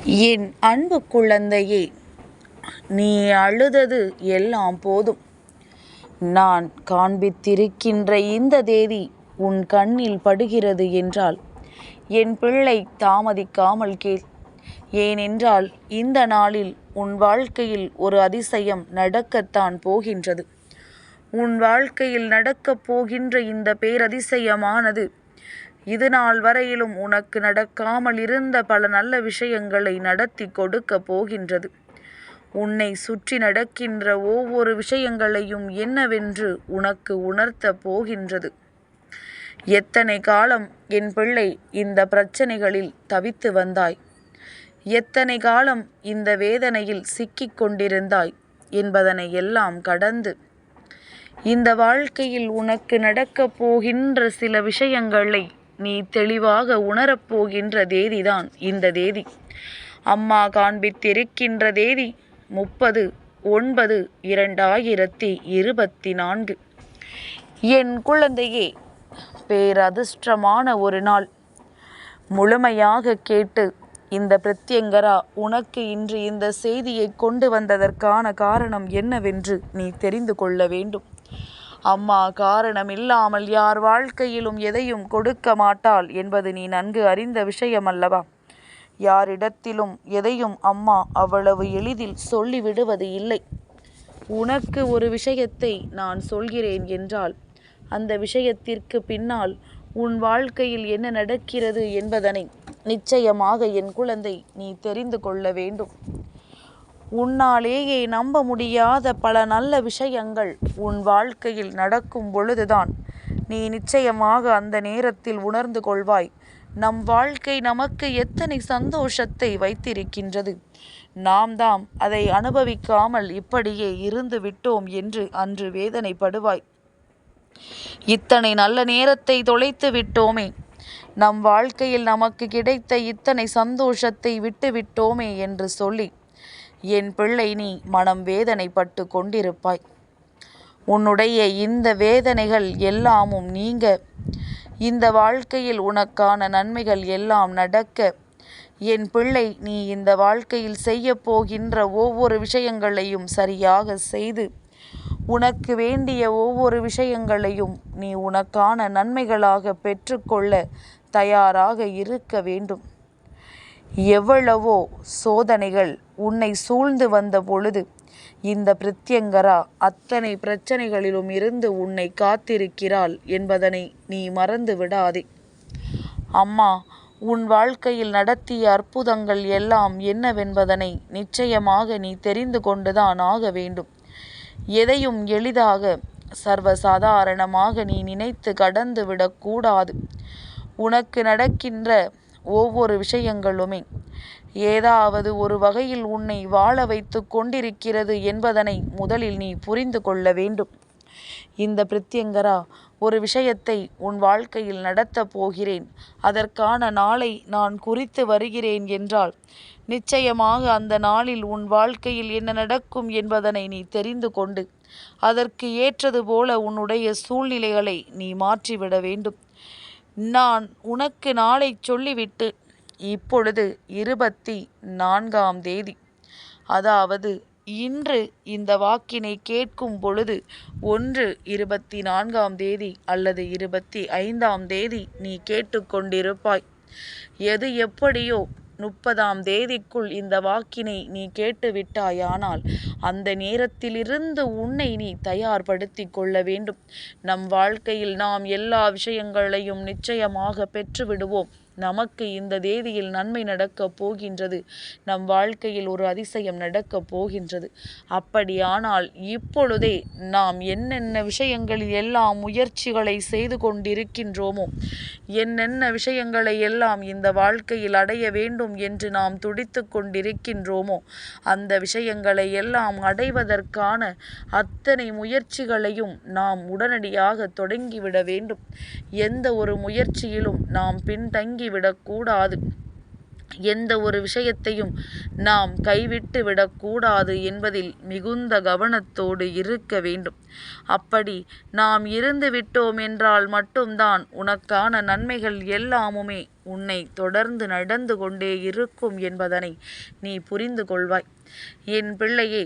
என் அன்பு குழந்தையே, நீ அழுதது எல்லாம் போதும். நான் காண்பித்திருக்கின்ற இந்த தேதி உன் கண்ணில் படுகிறது என்றால் என் பிள்ளை தாமதிக்காமல் கேள். ஏனென்றால் இந்த நாளில் உன் வாழ்க்கையில் ஒரு அதிசயம் நடக்கத்தான் போகின்றது. உன் வாழ்க்கையில் நடக்கப் போகின்ற இந்த பேரதிசயமானது இது நாள் வரையிலும் உனக்கு நடக்காமல் இருந்த பல நல்ல விஷயங்களை நடத்தி கொடுக்க போகின்றது. உன்னை சுற்றி நடக்கின்ற ஒவ்வொரு விஷயங்களையும் என்னவென்று உனக்கு உணர்த்த போகின்றது. எத்தனை காலம் என் பிள்ளை இந்த பிரச்சனைகளில் தவித்து வந்தாய், எத்தனை காலம் இந்த வேதனையில் சிக்கிக் கொண்டிருந்தாய் என்பதனை எல்லாம் கடந்து இந்த வாழ்க்கையில் உனக்கு நடக்கப் போகின்ற சில விஷயங்களை நீ தெளிவாக உணரப்போகின்ற தேதிதான் இந்த தேதி. அம்மா காண்பித்திருக்கின்ற தேதி 30/9/2024. என் குழந்தையே, பேரதிர்ஷ்டமான ஒரு நாள். முழுமையாக கேட்டு இந்த பிரத்யங்கரா உனக்கு இன்று இந்த செய்தியை கொண்டு வந்ததற்கான காரணம் என்னவென்று நீ தெரிந்து கொள்ள வேண்டும். அம்மா காரணம் இல்லாமல் யார் வாழ்க்கையிலும் எதையும் கொடுக்க மாட்டாள் என்பது நீ நன்கு அறிந்த விஷயம் அல்லவா? யாரிடத்திலும் எதையும் அம்மா அவ்வளவு எளிதில் சொல்லிவிடுவது இல்லை. உனக்கு ஒரு விஷயத்தை நான் சொல்கிறேன் என்றால் அந்த விஷயத்திற்கு பின்னால் உன் வாழ்க்கையில் என்ன நடக்கிறது என்பதனை நிச்சயமாக என் குழந்தை நீ தெரிந்து கொள்ள வேண்டும். உன்னாலேயே நம்ப முடியாத பல நல்ல விஷயங்கள் உன் வாழ்க்கையில் நடக்கும் பொழுதுதான் நீ நிச்சயமாக அந்த நேரத்தில் உணர்ந்து கொள்வாய், நம் வாழ்க்கை நமக்கு எத்தனை சந்தோஷத்தை வைத்திருக்கின்றது, நாம் தாம் அதை அனுபவிக்காமல் இப்படியே இருந்து விட்டோம் என்று அன்று வேதனைப்படுவாய். இத்தனை நல்ல நேரத்தை தொலைத்து விட்டோமே, நம் வாழ்க்கையில் நமக்கு கிடைத்த இத்தனை சந்தோஷத்தை விட்டு விட்டோமே என்று சொல்லி என் பிள்ளை நீ மனம் வேதனைப்பட்டு கொண்டிருப்பாய். உன்னுடைய இந்த வேதனைகள் எல்லாமும் நீங்க, இந்த வாழ்க்கையில் உனக்கான நன்மைகள் எல்லாம் நடக்க, என் பிள்ளை நீ இந்த வாழ்க்கையில் செய்ய போகின்ற ஒவ்வொரு விஷயங்களையும் சரியாக செய்து உனக்கு வேண்டிய ஒவ்வொரு விஷயங்களையும் நீ உனக்கான நன்மைகளாக பெற்றுக்கொள்ள தயாராக இருக்க வேண்டும். எவ்வளவோ சோதனைகள் உன்னை சூழ்ந்து வந்த பொழுது இந்த பிரத்யங்கரா அத்தனை பிரச்சனைகளிலும் இருந்து உன்னை காத்திருக்கிறாள் என்பதனை நீ மறந்து விடாதே. அம்மா உன் வாழ்க்கையில் நடத்திய அற்புதங்கள் எல்லாம் என்னவென்பதனை நிச்சயமாக நீ தெரிந்து கொண்டுதான் ஆக வேண்டும். எதையும் எளிதாக சர்வசாதாரணமாக நீ நினைத்து கடந்து விடக்கூடாது. உனக்கு நடக்கின்ற ஒவ்வொரு விஷயங்களுமே ஏதாவது ஒரு வகையில் உன்னை வாழ வைத்து கொண்டிருக்கிறது என்பதனை முதலில் நீ புரிந்து கொள்ள வேண்டும். இந்த பிரத்யங்கரா ஒரு விஷயத்தை உன் வாழ்க்கையில் நடத்தப் போகிறேன், அதற்கான நாளை நான் குறித்து வருகிறேன் என்றால் நிச்சயமாக அந்த நாளில் உன் வாழ்க்கையில் என்ன நடக்கும் என்பதனை நீ தெரிந்து கொண்டு அதற்கு ஏற்றது போல உன்னுடைய சூழ்நிலைகளை நீ மாற்றிவிட வேண்டும். நான் உனக்கு நாளை சொல்லிவிட்டு இப்பொழுது 24ஆம் தேதி, அதாவது இன்று இந்த வாக்கினை கேட்கும் பொழுது 1/24ஆம் தேதி அல்லது 25ஆம் தேதி நீ கேட்டுக்கொண்டிருப்பாய். எது எப்படியோ 30ஆம் தேதிக்குள் இந்த வாக்கினை நீ கேட்டுவிட்டாயானால் அந்த நேரத்திலிருந்து உன்னை நீ தயார்படுத்தி கொள்ள வேண்டும். நம் வாழ்க்கையில் நாம் எல்லா விஷயங்களையும் நிச்சயமாக பெற்றுவிடுவோம். நமக்கு இந்த தேதியில் நன்மை நடக்கப் போகின்றது, நம் வாழ்க்கையில் ஒரு அதிசயம் நடக்கப் போகின்றது. அப்படியானால் இப்பொழுதே நாம் என்னென்ன விஷயங்களில் எல்லாம் முயற்சிகளை செய்து கொண்டிருக்கின்றோமோ, என்னென்ன விஷயங்களை எல்லாம் இந்த வாழ்க்கையில் அடைய வேண்டும் என்று நாம் துடித்து கொண்டிருக்கின்றோமோ, அந்த விஷயங்களை எல்லாம் அடைவதற்கான அத்தனை முயற்சிகளையும் நாம் உடனடியாக தொடங்கிவிட வேண்டும். எந்த ஒரு முயற்சியிலும் நாம் பின்தங்கி விடக்கூடாது. எந்த ஒரு விஷயத்தையும் நாம் கைவிட்டு விடக்கூடாது என்பதில் மிகுந்த கவனத்தோடு இருக்க வேண்டும். அப்படி நாம் இருந்து விட்டோம் என்றால் மட்டும்தான் உனக்கான நன்மைகள் எல்லாமுமே உன்னை தொடர்ந்து நடந்து கொண்டே இருக்கும் என்பதனை நீ புரிந்து கொள்வாய். என் பிள்ளையே,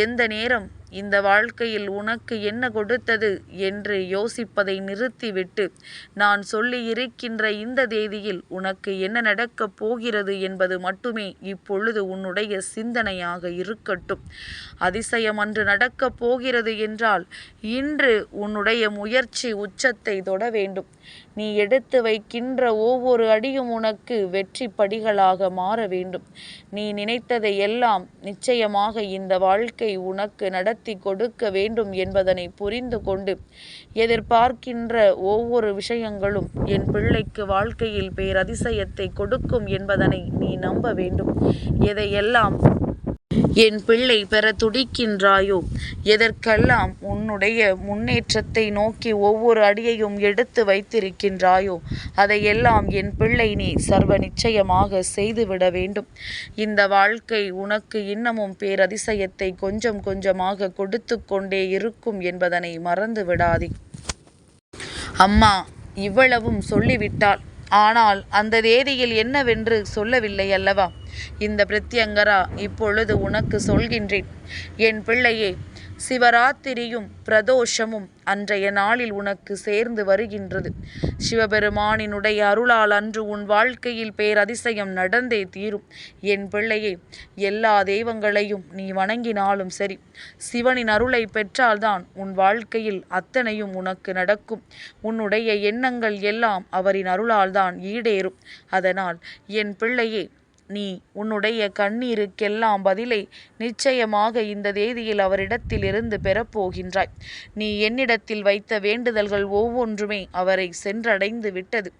எந்த நேரம் இந்த வாழ்க்கையில் உனக்கு என்ன கொடுத்தது என்று யோசிப்பதை நிறுத்திவிட்டு, நான் சொல்லி இருக்கின்ற இந்த தேதியில் உனக்கு என்ன நடக்கப் போகிறது என்பது மட்டுமே இப்பொழுது உன்னுடைய சிந்தனையாக இருக்கட்டும். அதிசயம் அன்று நடக்கப் போகிறது என்றால் இன்று உன்னுடைய முயற்சி உச்சத்தை தொட வேண்டும். நீ எடுத்து வைக்கின்ற ஒவ்வொரு அடியும் உனக்கு வெற்றி படிகளாக மாற வேண்டும். நீ நினைத்ததை எல்லாம் நிச்சயமாக இந்த வாழ்க்கை உனக்கு நடத்தி கொடுக்க வேண்டும் என்பதனை புரிந்து கொண்டு, எதிர்பார்க்கின்ற ஒவ்வொரு விஷயங்களும் என் பிள்ளைக்கு வாழ்க்கையில் பேரதிசயத்தை கொடுக்கும் என்பதனை நீ நம்ப வேண்டும். எதையெல்லாம் என் பிள்ளை பெற துடிக்கின்றாயோ, எதற்கெல்லாம் உன்னுடைய முன்னேற்றத்தை நோக்கி ஒவ்வொரு அடியையும் எடுத்து வைத்திருக்கின்றாயோ, அதையெல்லாம் என் பிள்ளை நீ சர்வ நிச்சயமாக செய்துவிட வேண்டும். இந்த வாழ்க்கை உனக்கு இன்னமும் பேரதிசயத்தை கொஞ்சம் கொஞ்சமாக கொடுத்து கொண்டே இருக்கும் என்பதனை மறந்து விடாதே. அம்மா இவ்வளவும் சொல்லிவிட்டாள். ஆனால் அந்த தேதியில் என்னவென்று சொல்லவில்லை அல்லவா? இந்த பிரத்யங்கரா இப்பொழுது உனக்கு சொல்கின்றேன். என் பிள்ளையே, சிவராத்திரியும் பிரதோஷமும் அன்றைய நாளில் உனக்கு சேர்ந்து வருகின்றது. சிவபெருமானினுடைய அருளால் அன்று உன் வாழ்க்கையில் பேரதிசயம் நடந்தே தீரும். என் பிள்ளையே, எல்லா தெய்வங்களையும் நீ வணங்கினாலும் சரி, சிவனின் அருளை பெற்றால்தான் உன் வாழ்க்கையில் அத்தனையும் உனக்கு நடக்கும். உன்னுடைய எண்ணங்கள் எல்லாம் அவரின் அருளால் தான் ஈடேறும். அதனால் என் பிள்ளையே, நீ உன்னுடைய கண்ணீருக்கெல்லாம் பதிலை நிச்சயமாக இந்த தேதியில் அவரிடத்தில் இருந்து பெறப்போகின்றாய். நீ என்னிடத்தில் வைத்த வேண்டுதல்கள் ஒவ்வொன்றுமே அவரை சென்றடைந்து விட்டது.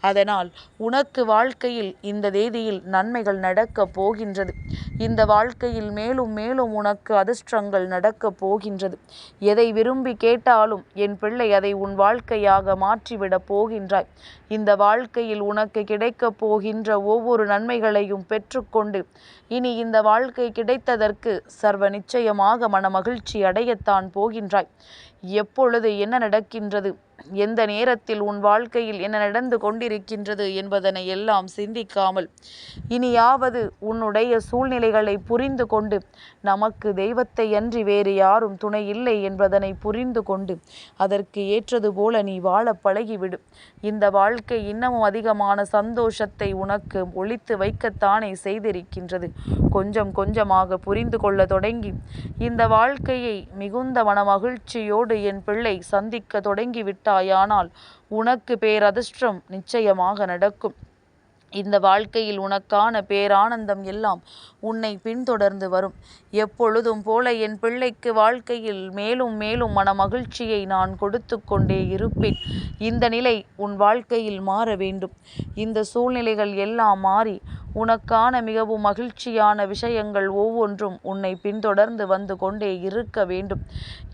அதனால் உனக்கு வாழ்க்கையில் இந்த தேதியில் நன்மைகள் நடக்கப் போகின்றது. இந்த வாழ்க்கையில் மேலும் மேலும் உனக்கு அதிர்ஷ்டங்கள் நடக்கப் போகின்றது. எதை விரும்பி கேட்டாலும் என் பிள்ளை அதை உன் வாழ்க்கையாக மாற்றிவிடப் போகின்றாய். இந்த வாழ்க்கையில் உனக்கு கிடைக்கப் போகின்ற ஒவ்வொரு நன்மைகளையும் பெற்றுக்கொண்டு இனி இந்த வாழ்க்கை கிடைத்ததற்கு சர்வ நிச்சயமாக மனமகிழ்ச்சி அடையத்தான் போகின்றாய். எப்பொழுது என்ன நடக்கின்றது, எந்த நேரத்தில் உன் வாழ்க்கையில் என்ன நடந்து கொண்டிருக்கின்றது என்பதனை எல்லாம் சிந்திக்காமல், இனியாவது உன்னுடைய சூழ்நிலைகளை புரிந்து கொண்டு, நமக்கு தெய்வத்தை அன்றி வேறு யாரும் துணை இல்லை என்பதனை புரிந்து கொண்டு அதற்கு ஏற்றது போல நீ வாழ பழகிவிடு. இந்த வாழ்க்கை இன்னமும் அதிகமான சந்தோஷத்தை உனக்கு ஒளித்து வைக்கத்தானே செய்திருக்கின்றது. கொஞ்சம் கொஞ்சமாக புரிந்து கொள்ள தொடங்கி இந்த வாழ்க்கையை மிகுந்த மனமகிழ்ச்சியோடு என் பிள்ளை சந்திக்க தொடங்கிவிட்டாயானால் உனக்கு பேரதிர்ஷ்டம் நிச்சயமாக நடக்கும். இந்த வாழ்க்கையில் உனக்கான பேரானந்தம் எல்லாம் உன்னை பின்தொடர்ந்து வரும். எப்பொழுதும் போல என் பிள்ளைக்கு வாழ்க்கையில் மேலும் மேலும் மனமகிழ்ச்சியை நான் கொடுத்து கொண்டே இருப்பேன். இந்த நிலை உன் வாழ்க்கையில் மாற வேண்டும். இந்த சூழ்நிலைகள் எல்லாம் மாறி உனக்கான மிகவும் மகிழ்ச்சியான விஷயங்கள் ஒவ்வொன்றும் உன்னை பின்தொடர்ந்து வந்து கொண்டே இருக்க வேண்டும்.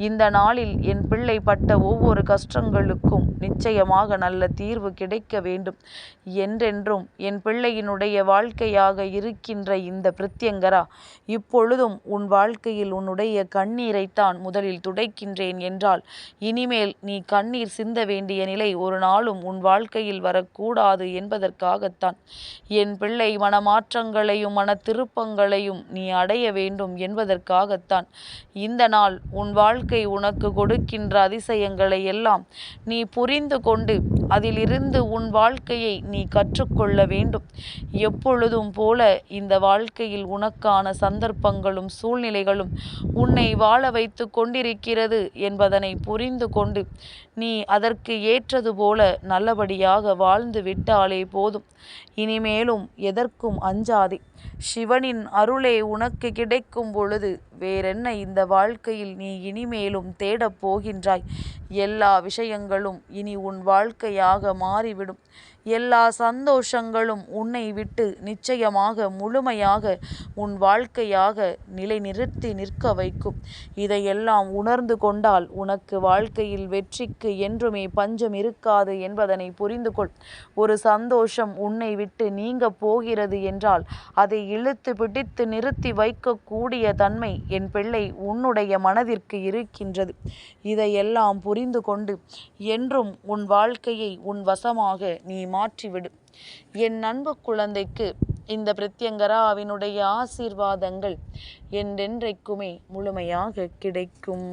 இந்த நாளில் என் பிள்ளை பட்ட ஒவ்வொரு கஷ்டங்களுக்கும் நிச்சயமாக நல்ல தீர்வு கிடைக்க வேண்டும். என்றென்றும் என் பிள்ளையினுடைய வாழ்க்கையாக இருக்கின்ற இந்த பிரத்யங்கரா இப்பொழுதும் உன் வாழ்க்கையில் உன்னுடைய கண்ணீரைத்தான் முதலில் துடைக்கின்றேன் என்றால், இனிமேல் நீ கண்ணீர் சிந்த வேண்டிய நிலை ஒரு நாளும் உன் வாழ்க்கையில் வரக்கூடாது என்பதற்காகத்தான். என் பிள்ளை மனமாற்றங்களையும் மன திருப்பங்களையும் நீ அடைய வேண்டும் என்பதற்காகத்தான் இந்த நாள் உன் வாழ்க்கை உனக்கு கொடுக்கின்ற அதிசயங்களை எல்லாம் நீ புரிந்து கொண்டு அதிலிருந்து உன் வாழ்க்கையை நீ கற்றுக்கொள்ள வேண்டும். எப்பொழுதும் போல இந்த வாழ்க்கையில் உனக்கான சந்தர்ப்பங்களும் சூழ்நிலைகளும் உன்னை வாழ வைத்து கொண்டிருக்கிறது என்பதனை புரிந்து கொண்டு நீ அதற்கு ஏற்றது போல நல்லபடியாக வாழ்ந்து விட்டாலே போதும். இனிமேலும் எதற்கும் அஞ்சாதே. சிவனின் அருளே உனக்கு கிடைக்கும் பொழுது வேறென்ன இந்த வாழ்க்கையில் நீ இனிமேலும் தேடப் போகின்றாய்? எல்லா விஷயங்களும் இனி உன் வாழ்க்கையாக மாறிவிடும். எல்லா சந்தோஷங்களும் உன்னை விட்டு நிச்சயமாக முழுமையாக உன் வாழ்க்கையாக நிலைநிறுத்தி நிற்க வைக்கும். இதையெல்லாம் உணர்ந்து கொண்டால் உனக்கு வாழ்க்கையில் வெற்றிக்கு என்றுமே பஞ்சம் இருக்காது என்பதனை புரிந்து கொள். ஒரு சந்தோஷம் உன்னை விட்டு நீங்க போகிறது என்றால் அதை இழுத்து பிடித்து நிறுத்தி வைக்கக்கூடிய தன்மை என் பிள்ளை உன்னுடைய மனதிற்கு இருக்கின்றது. இதையெல்லாம் புரிந்து கொண்டு என்றும் உன் வாழ்க்கையை உன் வசமாக நீ மாற்றிவிடு. என் அன்பு குழந்தைக்கு இந்த பிரத்யங்கராவினுடைய ஆசீர்வாதங்கள் என்றென்றைக்குமே முழுமையாக கிடைக்கும்.